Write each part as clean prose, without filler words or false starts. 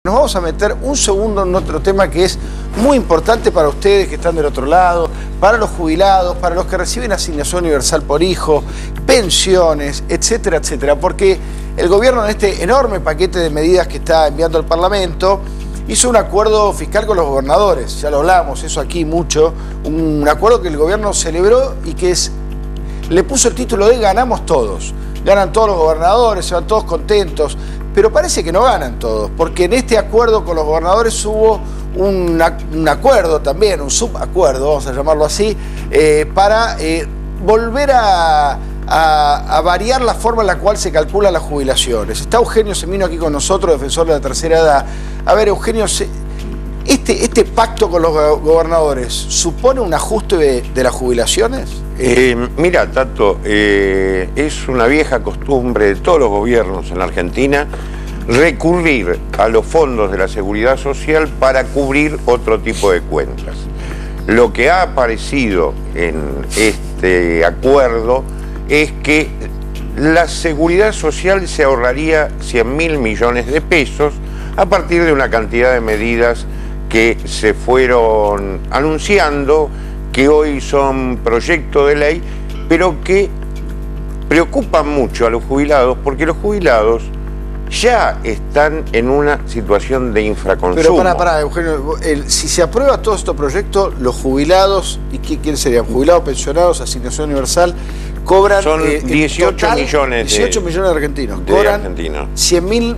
Nos vamos a meter un segundo en otro tema que es muy importante para ustedes que están del otro lado, para los jubilados, para los que reciben asignación universal por hijo, pensiones, etcétera, etcétera. Porque el gobierno en este enorme paquete de medidas que está enviando al Parlamento hizo un acuerdo fiscal con los gobernadores. Ya lo hablamos, eso aquí mucho. Un acuerdo que el gobierno celebró y que le puso el título de ganamos todos. Ganan todos los gobernadores, se van todos contentos. Pero parece que no ganan todos, porque en este acuerdo con los gobernadores hubo un acuerdo también, un subacuerdo, vamos a llamarlo así, para volver a variar la forma en la cual se calculan las jubilaciones. Está Eugenio Semino aquí con nosotros, defensor de la tercera edad. A ver, Eugenio, ¿este pacto con los gobernadores supone un ajuste de las jubilaciones? Mira, Tato, es una vieja costumbre de todos los gobiernos en la Argentina recurrir a los fondos de la Seguridad Social para cubrir otro tipo de cuentas. Lo que ha aparecido en este acuerdo es que la Seguridad Social se ahorraría 100.000 millones de pesos a partir de una cantidad de medidas que se fueron anunciando, que hoy son proyectos de ley, pero que preocupan mucho a los jubilados, porque los jubilados ya están en una situación de infraconsumo. Pero pará, Eugenio, si se aprueba todos estos proyectos, los jubilados, ¿y quiénes serían? Jubilados, pensionados, asignación universal, cobran... Son 18 total, millones 18 millones de argentinos. Cobran 100.000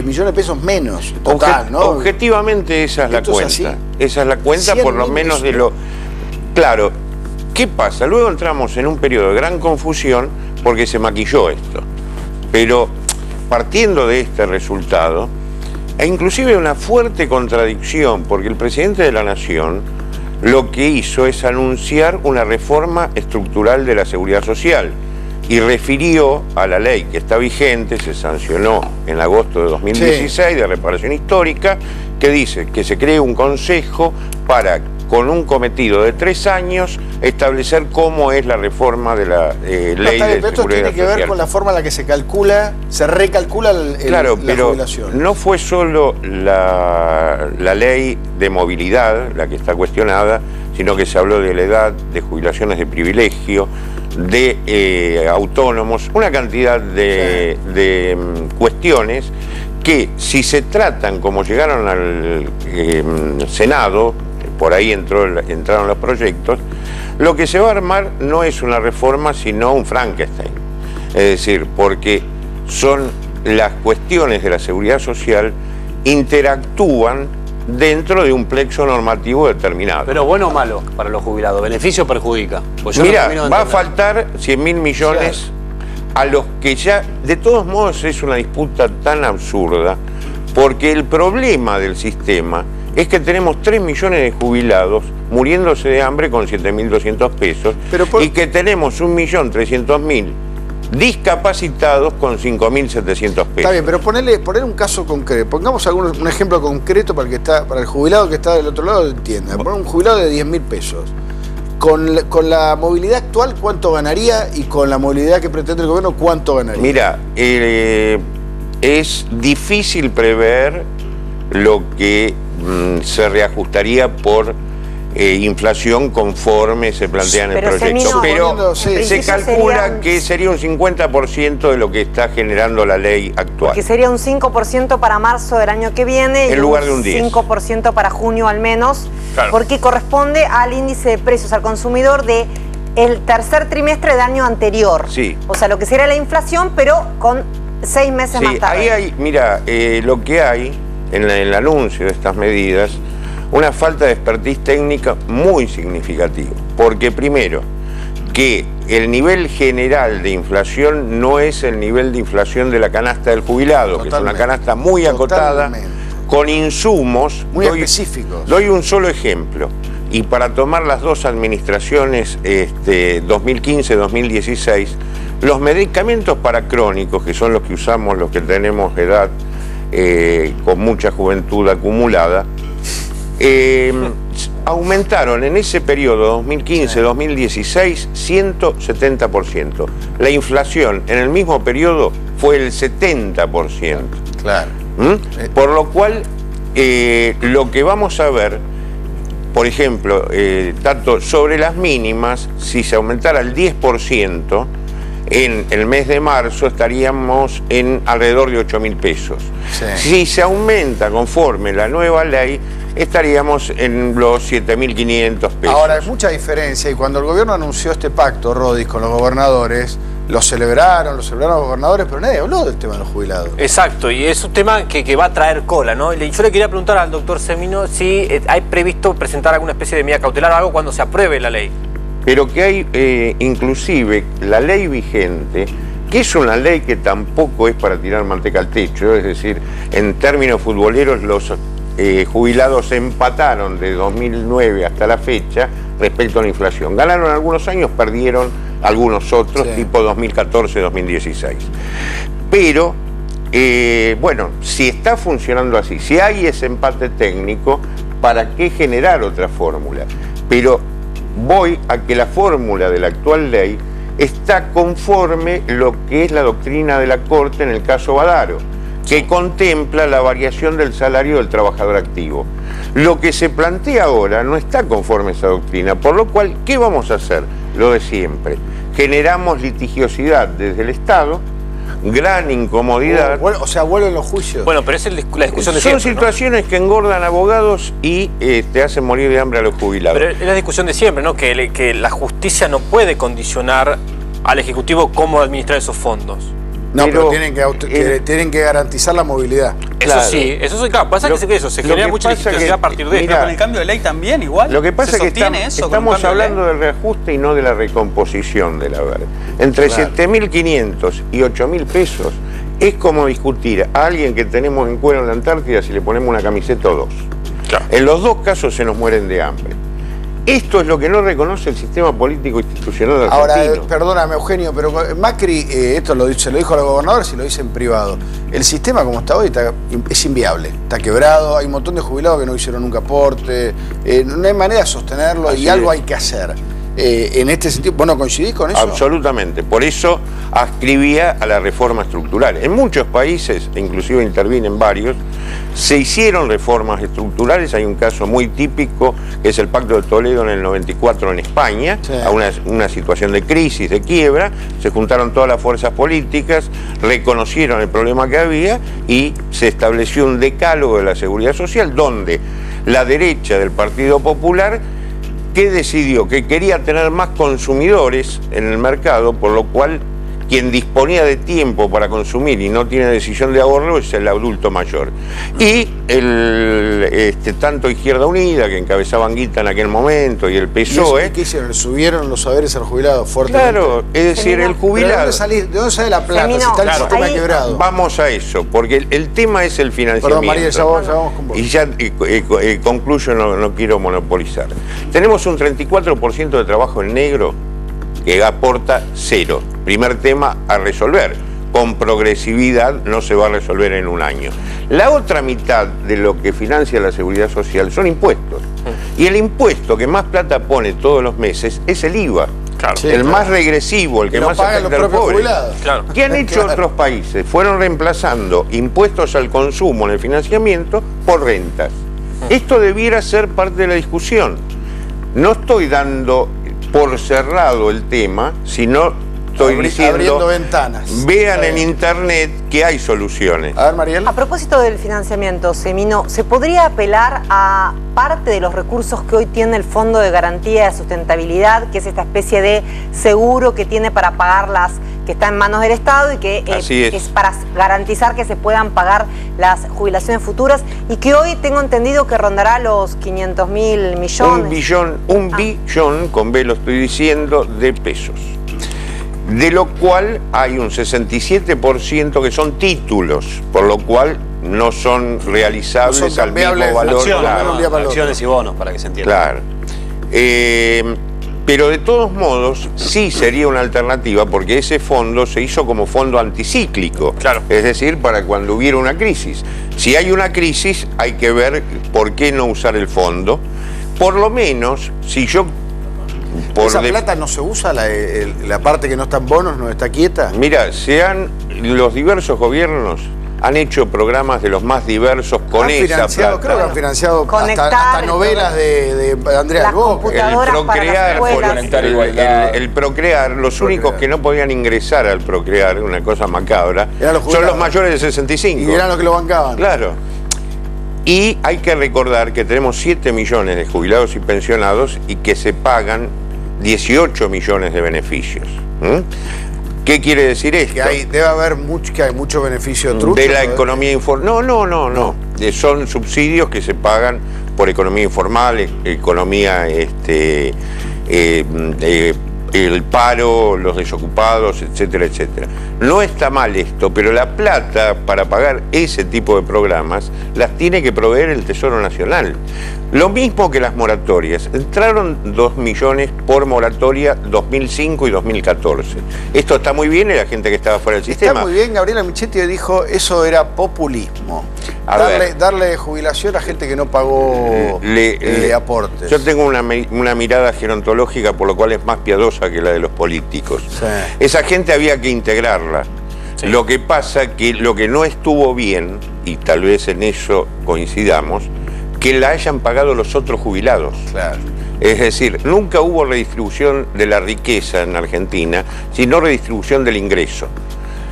millones de pesos menos, total, ¿no? Objetivamente esa es la cuenta. Esa es la cuenta, por lo menos de lo... Claro, ¿qué pasa? Luego entramos en un periodo de gran confusión porque se maquilló esto. Pero partiendo de este resultado, e inclusive una fuerte contradicción, porque el presidente de la Nación lo que hizo es anunciar una reforma estructural de la Seguridad Social y refirió a la ley que está vigente, se sancionó en agosto de 2016, de reparación histórica, que dice que se cree un consejo para, con un cometido de 3 años, establecer cómo es la reforma de la ley de seguridad social. Esto tiene que ver con la forma en la que se calcula, se recalcula la jubilación. No fue solo la ley de movilidad la que está cuestionada, sino que se habló de la edad, de jubilaciones de privilegio, de autónomos, una cantidad de cuestiones que, si se tratan como llegaron al Senado, por ahí entraron los proyectos, lo que se va a armar no es una reforma, sino un Frankenstein. Es decir, porque son las cuestiones de la seguridad social interactúan dentro de un plexo normativo determinado. Pero bueno o malo para los jubilados, beneficio o perjudica. Pues mira, va a faltar 100.000 millones a los que ya, de todos modos, es una disputa tan absurda, porque el problema del sistema es que tenemos 3 millones de jubilados muriéndose de hambre con 7.200 pesos y que tenemos 1.300.000 discapacitados con 5.700 pesos. Está bien, pero poner un caso concreto. Pongamos un ejemplo concreto para el jubilado que está del otro lado entienda. Poner un jubilado de 10.000 pesos. Con la movilidad actual, ¿cuánto ganaría? Y con la movilidad que pretende el gobierno, ¿cuánto ganaría? Mira, es difícil prever lo que se reajustaría por inflación conforme se plantea en el proyecto. Pero se calcula que sería un 50% de lo que está generando la ley actual. Que sería un 5% para marzo del año que viene en lugar de un 10%. 5% para junio al menos, claro, porque corresponde al índice de precios al consumidor de el tercer trimestre del año anterior. Sí. O sea, lo que sería la inflación, pero con 6 meses más tarde. Ahí hay, mira, lo que hay en el anuncio de estas medidas, una falta de expertise técnica muy significativa, porque primero, que el nivel general de inflación no es el nivel de inflación de la canasta del jubilado, que es una canasta muy acotada, con insumos muy específicos. Doy un solo ejemplo, y para tomar las dos administraciones 2015-2016, los medicamentos para crónicos, que son los que usamos los que tenemos edad con mucha juventud acumulada, aumentaron en ese periodo 2015-2016 170%. La inflación en el mismo periodo fue el 70%. Claro. Por lo cual, lo que vamos a ver, por ejemplo, tanto sobre las mínimas, si se aumentara el 10%, en el mes de marzo estaríamos en alrededor de 8.000 pesos. Sí. Si se aumenta conforme la nueva ley, estaríamos en los 7.500 pesos. Ahora, hay mucha diferencia, y cuando el gobierno anunció este pacto, Rodis, con los gobernadores, lo celebraron los gobernadores, pero nadie habló del tema de los jubilados. Exacto, y es un tema que va a traer cola, ¿no? Yo le quería preguntar al doctor Semino si hay previsto presentar alguna especie de medida cautelar o algo cuando se apruebe la ley. Pero que hay, inclusive, la ley vigente, que es una ley que tampoco es para tirar manteca al techo, es decir, en términos futboleros, los jubilados empataron de 2009 hasta la fecha respecto a la inflación. Ganaron algunos años, perdieron algunos otros, sí, tipo 2014-2016. Pero, bueno, si está funcionando así, si hay ese empate técnico, ¿para qué generar otra fórmula? Pero voy a que la fórmula de la actual ley está conforme lo que es la doctrina de la Corte en el caso Badaro, que contempla la variación del salario del trabajador activo. Lo que se plantea ahora no está conforme a esa doctrina, por lo cual, ¿qué vamos a hacer? Lo de siempre. Generamos litigiosidad desde el Estado, gran incomodidad. O sea, vuelven los juicios. Bueno, pero esa es la discusión de siempre. Son situaciones, ¿no?, que engordan abogados y te hacen morir de hambre a los jubilados. Pero es la discusión de siempre, ¿no? Que la justicia no puede condicionar al Ejecutivo cómo administrar esos fondos. No, pero tienen que garantizar la movilidad. Eso sí, claro, pasa que eso, se genera mucha litigiosidad a partir de esto. Pero con el cambio de ley también igual. Lo que pasa es que estamos hablando del reajuste y no de la recomposición del haber. Entre 7.500 y 8.000 pesos es como discutir a alguien que tenemos en cuero en la Antártida si le ponemos una camiseta o dos. Claro. En los dos casos se nos mueren de hambre. Esto es lo que no reconoce el sistema político institucional argentino. Ahora, perdóname, Eugenio, pero Macri, esto se lo dijo a los gobernadores y lo dice en privado. El sistema como está hoy es inviable, está quebrado, hay un montón de jubilados que no hicieron nunca aporte, no hay manera de sostenerlo. Así y algo hay que hacer. En este sentido, ¿vos no coincidís con eso? Absolutamente, por eso ascribía a la reforma estructural. En muchos países, inclusive intervienen varios, se hicieron reformas estructurales. Hay un caso muy típico, que es el Pacto de Toledo en el 94 en España, sí, a una situación de crisis, de quiebra. Se juntaron todas las fuerzas políticas, reconocieron el problema que había y se estableció un decálogo de la seguridad social donde la derecha del Partido Popular, que decidió que quería tener más consumidores en el mercado, por lo cual quien disponía de tiempo para consumir y no tiene decisión de ahorro es el adulto mayor. Y tanto Izquierda Unida, que encabezaba Anguita en aquel momento, y el PSOE... ¿Qué hicieron? ¿Subieron los saberes al jubilado fuertemente? Claro, es decir, el jubilado... ¿De dónde sale la plata? Si está el sistema quebrado. Vamos a eso, porque el tema es el financiamiento. Perdón, María, ya vamos con vos. Y ya concluyo, no quiero monopolizar. Tenemos un 34% de trabajo en negro que aporta cero. Primer tema a resolver. Con progresividad no se va a resolver en un año. La otra mitad de lo que financia la seguridad social son impuestos. Y el impuesto que más plata pone todos los meses es el IVA. Claro. Sí, el más regresivo, el que más afecta al pobre. Claro. ¿Qué han hecho otros países? Fueron reemplazando impuestos al consumo en el financiamiento por rentas. Esto debiera ser parte de la discusión. No estoy dando por cerrado el tema, sino estoy diciendo, abriendo ventanas. Vean en internet que hay soluciones. A ver, Mariela. A propósito del financiamiento, Semino, ¿se podría apelar a parte de los recursos que hoy tiene el Fondo de Garantía de Sustentabilidad, que es esta especie de seguro que tiene para pagar las que está en manos del Estado y que es para garantizar que se puedan pagar las jubilaciones futuras, y que hoy tengo entendido que rondará los 500.000 millones? Un billón, con B lo estoy diciendo, de pesos. De lo cual hay un 67% que son títulos, por lo cual no son realizables al mismo valor. Acciones y bonos, para que se entienda. Claro. Pero de todos modos, sí sería una alternativa, porque ese fondo se hizo como fondo anticíclico. Claro. Es decir, para cuando hubiera una crisis. Si hay una crisis, hay que ver por qué no usar el fondo. Por lo menos, si yo... ¿Esa plata no se usa? ¿La parte que no está en bonos no está quieta? Mira, los diversos gobiernos han hecho programas de los más diversos con esa plata. Creo que han financiado hasta novelas de Andrea del Boca. El Procrear, los únicos que no podían ingresar al Procrear, una cosa macabra, son los mayores de 65. Y eran los que lo bancaban. Claro. Y hay que recordar que tenemos 7 millones de jubilados y pensionados y que se pagan 18 millones de beneficios. ¿Qué quiere decir esto? Que debe haber mucho beneficio trucho de la economía informal. No. Son subsidios que se pagan por economía informal, economía, el paro, los desocupados, etcétera, etcétera. No está mal esto, pero la plata para pagar ese tipo de programas las tiene que proveer el Tesoro Nacional. Lo mismo que las moratorias. Entraron 2 millones por moratoria 2005 y 2014. Esto está muy bien y la gente que estaba fuera del sistema. Está muy bien, Gabriela Michetti dijo, eso era populismo. Darle jubilación a gente que no pagó aportes. Yo tengo una mirada gerontológica, por lo cual es más piadosa que la de los políticos. Sí. Esa gente había que integrarla. Sí. Lo que pasa que lo que no estuvo bien, y tal vez en eso coincidamos, que la hayan pagado los otros jubilados. Claro. Es decir, nunca hubo redistribución de la riqueza en Argentina, sino redistribución del ingreso.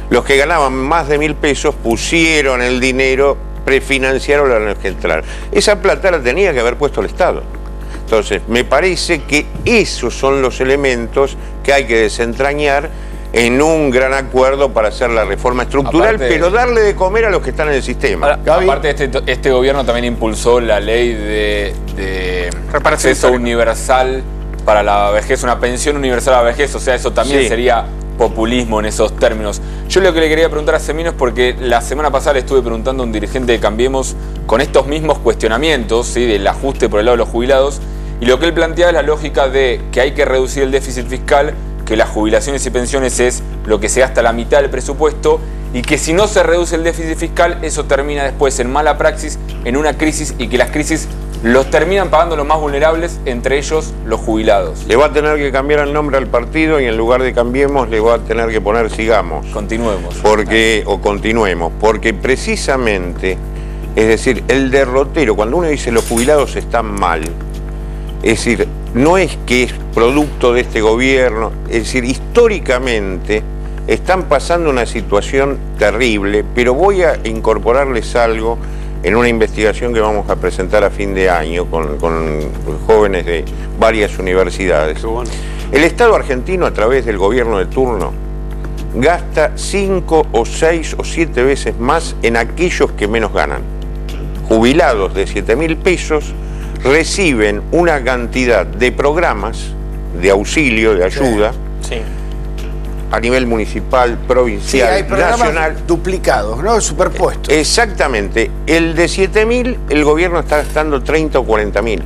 Los que ganaban más de 1.000 pesos pusieron el dinero, prefinanciaron la central. Esa plata la tenía que haber puesto el Estado. Entonces, me parece que esos son los elementos que hay que desentrañar en un gran acuerdo para hacer la reforma estructural, pero darle de comer a los que están en el sistema. Aparte, este gobierno también impulsó la ley de acceso universal para la vejez, una pensión universal a la vejez, o sea, eso también sería populismo en esos términos. Yo lo que le quería preguntar a Semino es porque la semana pasada le estuve preguntando a un dirigente de Cambiemos con estos mismos cuestionamientos, ¿sí?, del ajuste por el lado de los jubilados, y lo que él planteaba es la lógica de que hay que reducir el déficit fiscal, que las jubilaciones y pensiones es lo que se gasta la mitad del presupuesto y que si no se reduce el déficit fiscal, eso termina después en mala praxis, en una crisis, y que las crisis los terminan pagando los más vulnerables, entre ellos los jubilados. Le va a tener que cambiar el nombre al partido y en lugar de Cambiemos le va a tener que poner Sigamos. Continuemos. O continuemos, porque precisamente, es decir, el derrotero, cuando uno dice los jubilados están mal, es decir, no es que es producto de este gobierno, es decir, históricamente están pasando una situación terrible, pero voy a incorporarles algo en una investigación que vamos a presentar a fin de año con jóvenes de varias universidades. Bueno. El Estado argentino, a través del gobierno de turno, gasta 5 o 6 o 7 veces más en aquellos que menos ganan. Jubilados de 7.000 pesos reciben una cantidad de programas de auxilio, de ayuda, a nivel municipal, provincial, hay nacional. Duplicados, ¿no? Superpuestos. Exactamente. El de 7.000, el gobierno está gastando 30 o 40.000.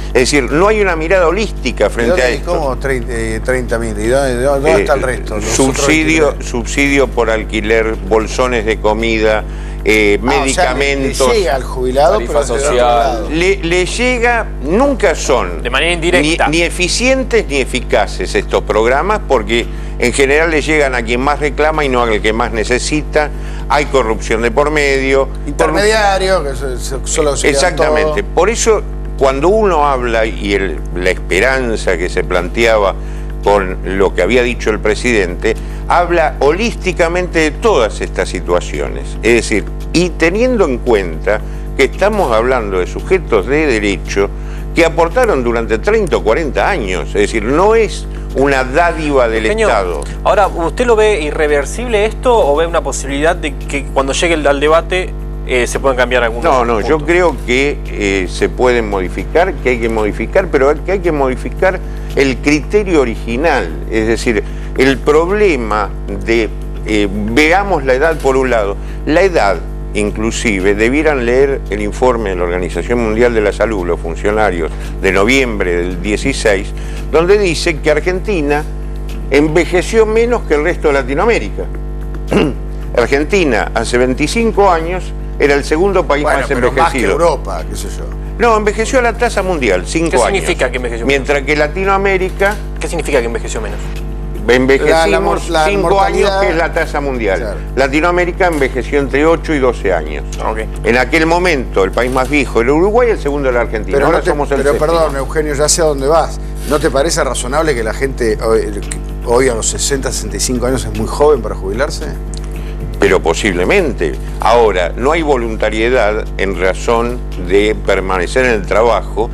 Es decir, no hay una mirada holística frente a esto. ¿Cómo 30.000? ¿Y dónde está el resto? Subsidio por alquiler, bolsones de comida, medicamentos. O sea, le llega al jubilado, tarifa social. Le llega, nunca son de manera indirecta ni eficientes ni eficaces estos programas, porque en general le llegan a quien más reclama y no al que más necesita. Hay corrupción de por medio. Intermediario, que solo se exactamente. Todo. Por eso, cuando uno habla y la esperanza que se planteaba con lo que había dicho el presidente, habla holísticamente de todas estas situaciones. Es decir, y teniendo en cuenta que estamos hablando de sujetos de derecho que aportaron durante 30 o 40 años. Es decir, no es una dádiva del Estado. Ahora, ¿usted lo ve irreversible esto o ve una posibilidad de que cuando llegue al debate se pueden cambiar algunos puntos? Yo creo que se pueden modificar, que hay que modificar, pero que hay que modificar el criterio original. Es decir, el problema de, veamos la edad por un lado, la edad inclusive, debieran leer el informe de la Organización Mundial de la Salud, los funcionarios, de noviembre del 16, donde dice que Argentina envejeció menos que el resto de Latinoamérica. Argentina, hace 25 años, era el segundo país más envejecido. Más que Europa, qué sé yo. No, envejeció a la tasa mundial, 5 años. ¿Qué significa que envejeció menos? Mientras que Latinoamérica... ¿Qué significa que envejeció menos? Envejecimos la 5 años, mortalidad, que es la tasa mundial. Claro. Latinoamérica envejeció entre 8 y 12 años. Okay. En aquel momento, el país más viejo era Uruguay, el segundo era Argentina. Pero, Ahora somos el pero séptimo. perdón, Eugenio, ya sé a dónde vas. ¿No te parece razonable que la gente hoy a los 60, 65 años es muy joven para jubilarse? Pero posiblemente. Ahora, no hay voluntariedad en razón de permanecer en el trabajo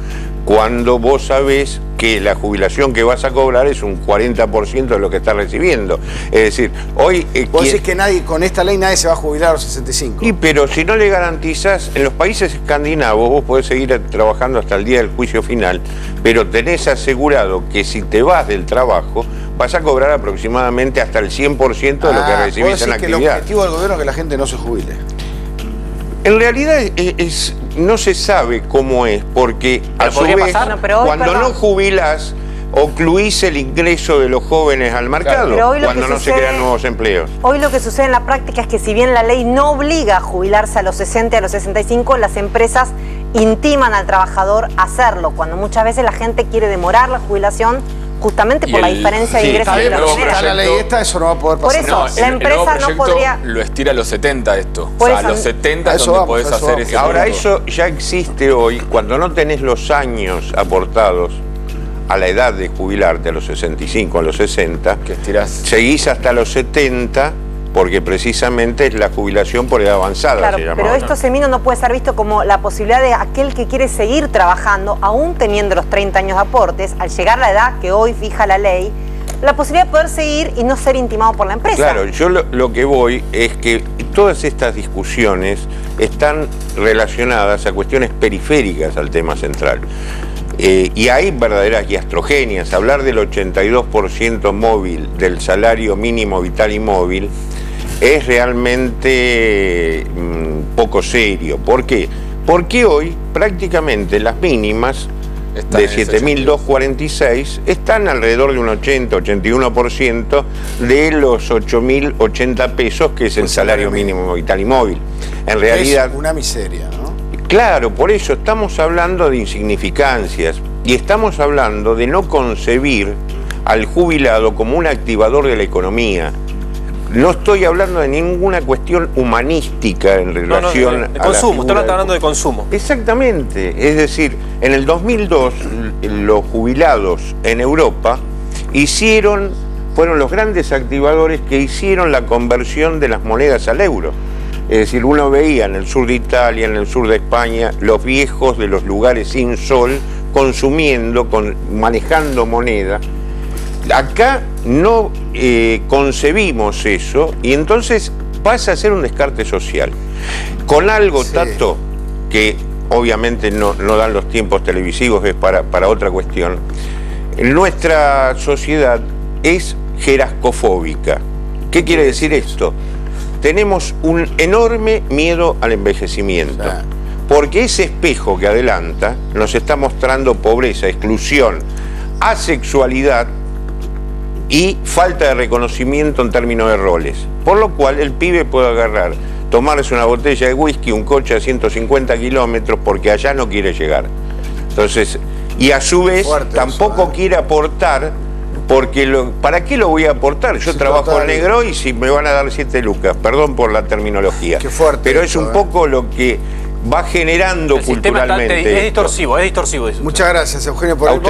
cuando vos sabés que la jubilación que vas a cobrar es un 40% de lo que estás recibiendo. Es decir, hoy... Vos decís que con esta ley nadie se va a jubilar a los 65. Sí, pero si no le garantizas, en los países escandinavos vos podés seguir trabajando hasta el día del juicio final, pero tenés asegurado que si te vas del trabajo, vas a cobrar aproximadamente hasta el 100% de lo que recibís en la actividad. Que el objetivo del gobierno es que la gente no se jubile. En realidad no se sabe cómo es, porque a su vez, cuando no jubilás, ocluís el ingreso de los jóvenes al mercado, cuando no se crean nuevos empleos. Hoy lo que sucede en la práctica es que si bien la ley no obliga a jubilarse a los 60 y a los 65, las empresas intiman al trabajador a hacerlo, cuando muchas veces la gente quiere demorar la jubilación justamente por la diferencia de ingresos que lo genera. La ley esta, eso no va a poder pasar. Por eso, la empresa no podría... Lo estira a los 70 esto. Por o sea, eso, a los 70 es donde podés hacer ese Ahora, punto. eso ya existe hoy, cuando no tenés los años aportados a la edad de jubilarte, a los 65, a los 60, que estirás. Seguís hasta los 70, porque precisamente es la jubilación por edad avanzada. Claro, se llama, pero esto, Semino, no puede ser visto como la posibilidad de aquel que quiere seguir trabajando, aún teniendo los 30 años de aportes, al llegar a la edad que hoy fija la ley, la posibilidad de poder seguir y no ser intimado por la empresa. Claro, yo lo que voy es que todas estas discusiones están relacionadas a cuestiones periféricas al tema central. Y hay verdaderas iastrogenias. Hablar del 82% móvil del salario mínimo vital y móvil es realmente poco serio. ¿Por qué? Porque hoy prácticamente las mínimas de 7.246 están alrededor de un 80-81% de los 8.080 pesos, que es el salario mínimo vital y móvil. En realidad... Es una miseria, ¿no? Claro, por eso estamos hablando de insignificancias y estamos hablando de no concebir al jubilado como un activador de la economía. No estoy hablando de ninguna cuestión humanística en relación de consumo, están hablando de consumo. Exactamente, es decir, en el 2002 los jubilados en Europa fueron los grandes activadores que hicieron la conversión de las monedas al euro. Es decir, uno veía en el sur de Italia, en el sur de España, los viejos de los lugares sin sol consumiendo, manejando moneda. Acá no concebimos eso y entonces pasa a ser un descarte social. Con algo, sí, Tato, que obviamente no dan los tiempos televisivos, es para otra cuestión. Nuestra sociedad es jerarcofóbica. ¿Qué quiere decir esto? Tenemos un enorme miedo al envejecimiento, porque ese espejo que adelanta nos está mostrando pobreza, exclusión, asexualidad y falta de reconocimiento en términos de roles. Por lo cual el pibe puede agarrar, tomarse una botella de whisky, un coche a 150 kilómetros, porque allá no quiere llegar. Entonces, y a su vez tampoco quiere aportar, porque ¿para qué lo voy a aportar? Yo trabajo en negro y si me van a dar 7 lucas, perdón por la terminología. Qué fuerte. Pero es un poco lo que va generando culturalmente. Es distorsivo eso. Muchas gracias, Eugenio, por el